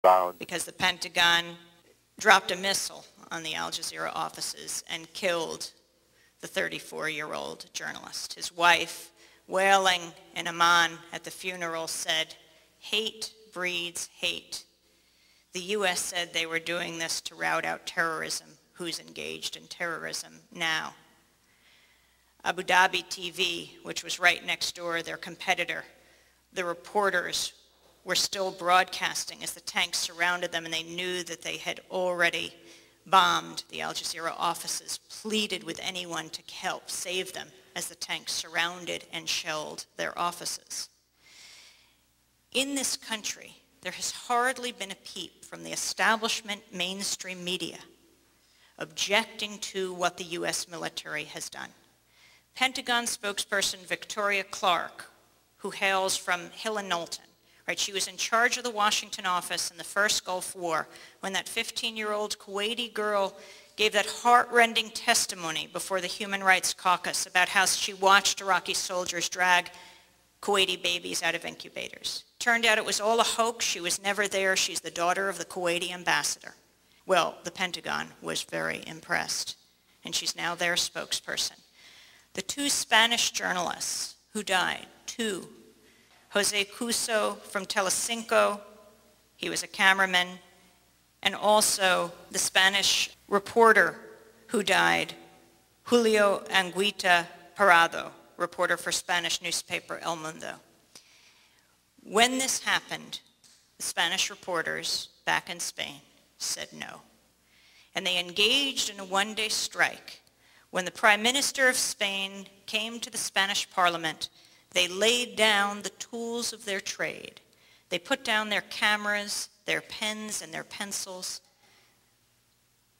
found. Because the Pentagon dropped a missile on the Al Jazeera offices and killed the 34-year-old journalist. His wife, wailing in Amman at the funeral, said, "Hate breeds hate." The U.S. said they were doing this to rout out terrorism. Who's engaged in terrorism now? Abu Dhabi TV, which was right next door, their competitor, the reporters were still broadcasting as the tanks surrounded them, and they knew that they had already bombed the Al Jazeera offices, pleaded with anyone to help save them as the tanks surrounded and shelled their offices. In this country, there has hardly been a peep from the establishment mainstream media objecting to what the U.S. military has done. Pentagon spokesperson Victoria Clark, who hails from Hill and Knowlton, right, she was in charge of the Washington office in the first Gulf War when that 15-year-old Kuwaiti girl gave that heart-rending testimony before the Human Rights Caucus about how she watched Iraqi soldiers drag Kuwaiti babies out of incubators. Turned out it was all a hoax. She was never there. She's the daughter of the Kuwaiti ambassador. Well, the Pentagon was very impressed, and she's now their spokesperson. The two Spanish journalists who died, Jose Cuso from Telecinco, he was a cameraman, and also the Spanish reporter who died, Julio Anguita Parado, reporter for Spanish newspaper El Mundo. When this happened, the Spanish reporters back in Spain said no. And they engaged in a one-day strike. When the Prime Minister of Spain came to the Spanish Parliament, they laid down the tools of their trade. They put down their cameras, their pens, and their pencils.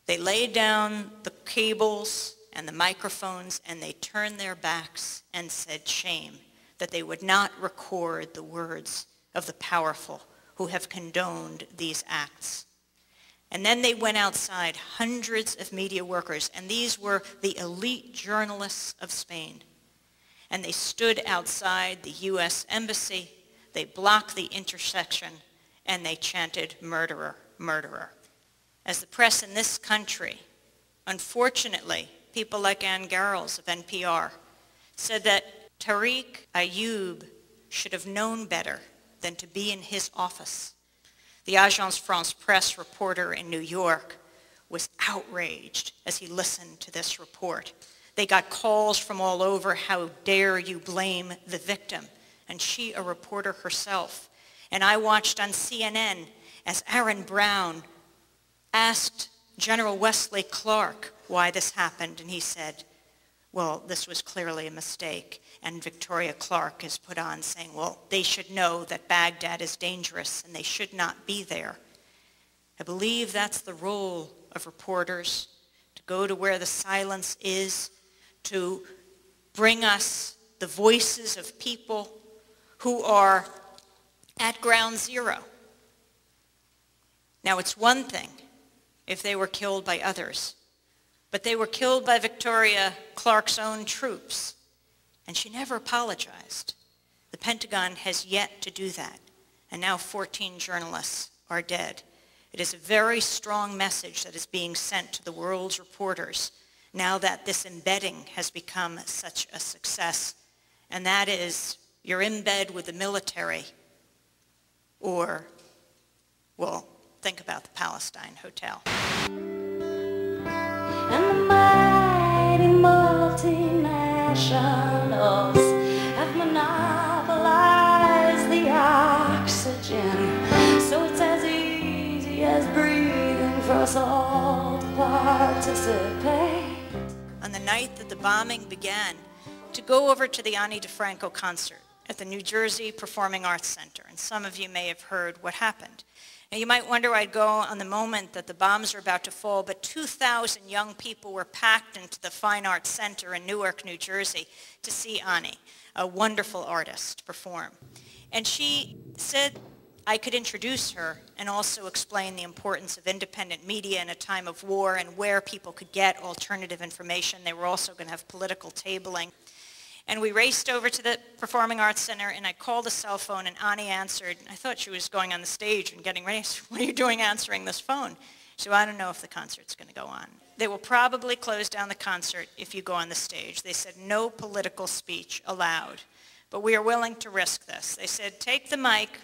They laid down the cables and the microphones, and they turned their backs and said shame, that they would not record the words of the powerful who have condoned these acts. And then they went outside, hundreds of media workers, and these were the elite journalists of Spain. And they stood outside the U.S. Embassy, they blocked the intersection, and they chanted, "Murderer, murderer." As the press in this country, unfortunately, people like Ann Garrels of NPR said that Tariq Ayoub should have known better than to be in his office. The Agence France-Presse reporter in New York was outraged as he listened to this report. They got calls from all over, "How dare you blame the victim?" And she, a reporter herself. And I watched on CNN as Aaron Brown asked General Wesley Clark why this happened, and he said, well, this was clearly a mistake. And Victoria Clark is put on saying, well, they should know that Baghdad is dangerous and they should not be there. I believe that's the role of reporters, to go to where the silence is, to bring us the voices of people who are at ground zero. Now, it's one thing if they were killed by others, but they were killed by Victoria Clark's own troops, and she never apologized. The Pentagon has yet to do that, and now 14 journalists are dead. It is a very strong message that is being sent to the world's reporters now that this embedding has become such a success, and that is, you're in bed with the military, or, well, think about the Palestine Hotel. And the mighty multinationals have monopolized the oxygen, so it's as easy as breathing for us all to participate. On the night that the bombing began, to go over to the Ani DiFranco concert at the New Jersey Performing Arts Center, and some of you may have heard what happened. Now, you might wonder why I'd go on the moment that the bombs are about to fall, but 2,000 young people were packed into the Fine Arts Center in Newark, New Jersey, to see Ani, a wonderful artist, perform. And she said I could introduce her and also explain the importance of independent media in a time of war and where people could get alternative information. They were also going to have political tabling. And we raced over to the Performing Arts Center, and I called a cell phone, and Ani answered. I thought she was going on the stage and getting ready. I said, what are you doing answering this phone? She said, I don't know if the concert's going to go on. They will probably close down the concert if you go on the stage. They said no political speech allowed, but we are willing to risk this. They said, take the mic,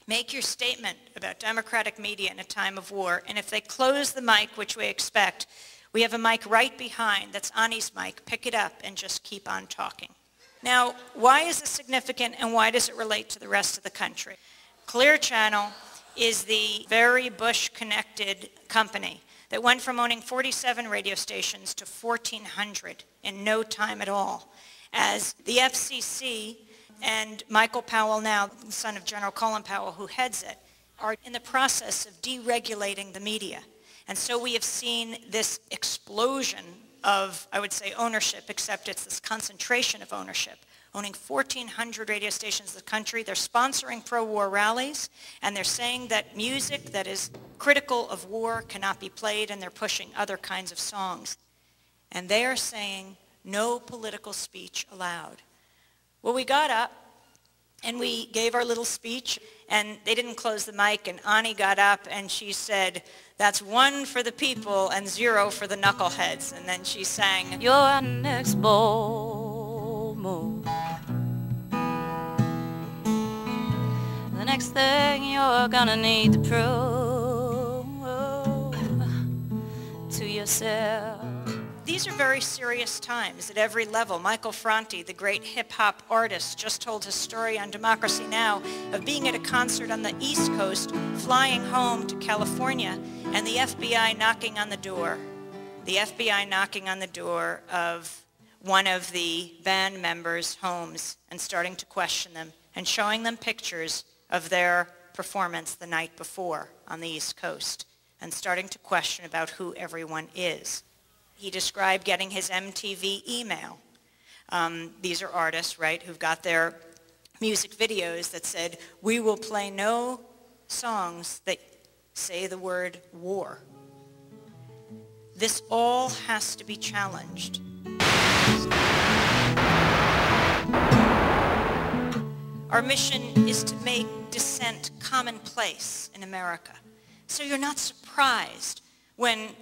make your statement about democratic media in a time of war, and if they close the mic, which we expect, we have a mic right behind, that's Ani's mic, pick it up and just keep on talking. Now, why is this significant and why does it relate to the rest of the country? Clear Channel is the very Bush-connected company that went from owning 47 radio stations to 1,400 in no time at all, as the FCC and Michael Powell, now the son of General Colin Powell, who heads it, are in the process of deregulating the media. And so we have seen this explosion of, I would say, ownership, except it's this concentration of ownership. Owning 1,400 radio stations in the country, they're sponsoring pro-war rallies, and they're saying that music that is critical of war cannot be played, and they're pushing other kinds of songs. And they are saying no political speech allowed. Well, we got up, and we gave our little speech, and they didn't close the mic, and Ani got up, and she said, that's 1 for the people and 0 for the knuckleheads. And then she sang, Your next bold move, the next thing you're gonna need to prove to yourself. These are very serious times at every level. Michael Franti, the great hip-hop artist, just told his story on Democracy Now! Of being at a concert on the East Coast, flying home to California, and the FBI knocking on the door. The FBI knocking on the door of one of the band members' homes and starting to question them and showing them pictures of their performance the night before on the East Coast and starting to question about who everyone is. He described getting his MTV email. These are artists, right, who've got their music videos that said, we will play no songs that say the word war. This all has to be challenged. Our mission is to make dissent commonplace in America. So you're not surprised when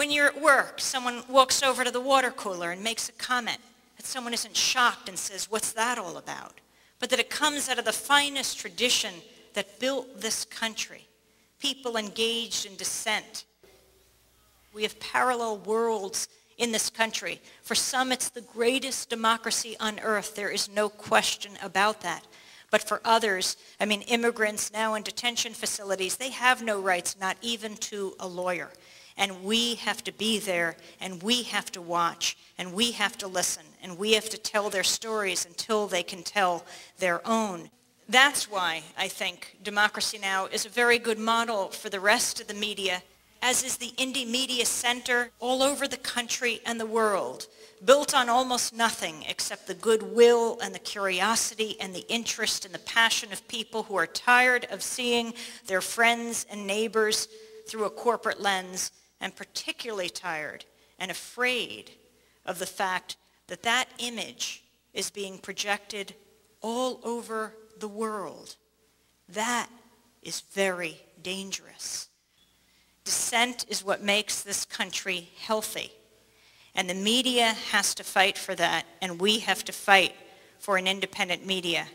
you're at work, someone walks over to the water cooler and makes a comment, that someone isn't shocked and says, what's that all about? But that it comes out of the finest tradition that built this country. People engaged in dissent. We have parallel worlds in this country. For some, it's the greatest democracy on earth. There is no question about that. But for others, I mean, immigrants now in detention facilities, they have no rights, not even to a lawyer. And we have to be there, and we have to watch, and we have to listen, and we have to tell their stories until they can tell their own. That's why I think Democracy Now! Is a very good model for the rest of the media, as is the Indie Media Center all over the country and the world, built on almost nothing except the goodwill and the curiosity and the interest and the passion of people who are tired of seeing their friends and neighbors through a corporate lens, and particularly tired and afraid of the fact that that image is being projected all over the world. That is very dangerous. Dissent is what makes this country healthy, and the media has to fight for that, and we have to fight for an independent media.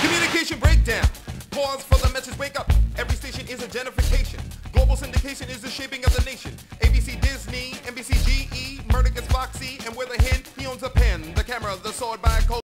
Communication breakdown. Pause for the message, wake up. Every station is a gentrification. Global syndication is the shaping of the nation. ABC, Disney, NBC, GE, Murdoch is Foxy, and with a hen, he owns a pen, the camera, the sword by a cold.